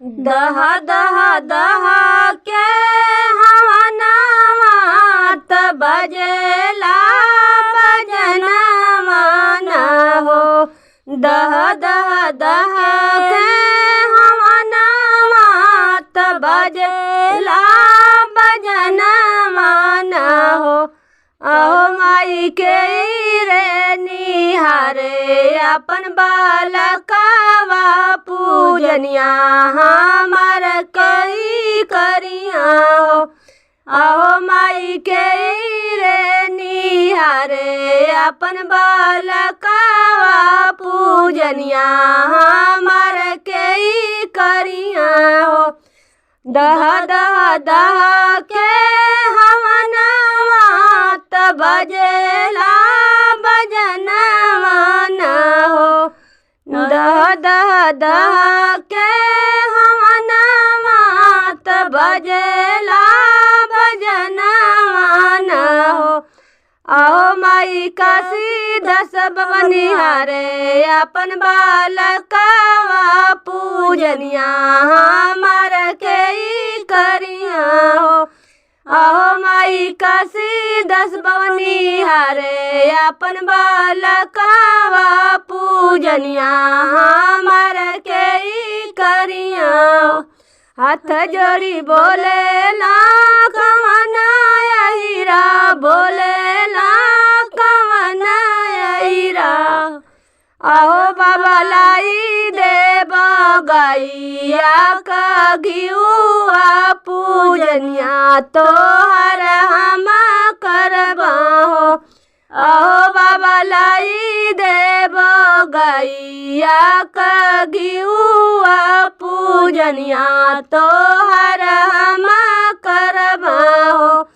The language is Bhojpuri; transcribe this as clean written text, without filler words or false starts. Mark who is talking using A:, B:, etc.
A: दह दह दह के हवनवा त बजेला बजनवा न हो। दह दह दह के हवनवा त बजेला बजनवा न हो। अहो माई के रे निहारे अपन बालकवा पूजनिया हमार कई करिया हो। अहो माई के रे निहारे अपन बालकवा पूजनिया हमार कई करिया हो। दह दह दह के हवनवा त बजेला बजनवा न हो। दह दह दह के हवनवा त बजेला बजनवा न हो। अहो माई काशी दस बनिहारे अपन बालकवा पूजनिया हमार कई करिया हो। अहो माई काशी दस बनिहारे अपन बालकवा पूजनिया हमार कई करिया हो। हाथ जोड़ी बोले ना कवना हीरा बोले ना कवना हीरा। अहो बाबा लाई देव गैया का घिउआ पूजनिया तोहर हम करबा हो। अहो बाबा लाई देव गैया का घिउआ पूजनिया तोहर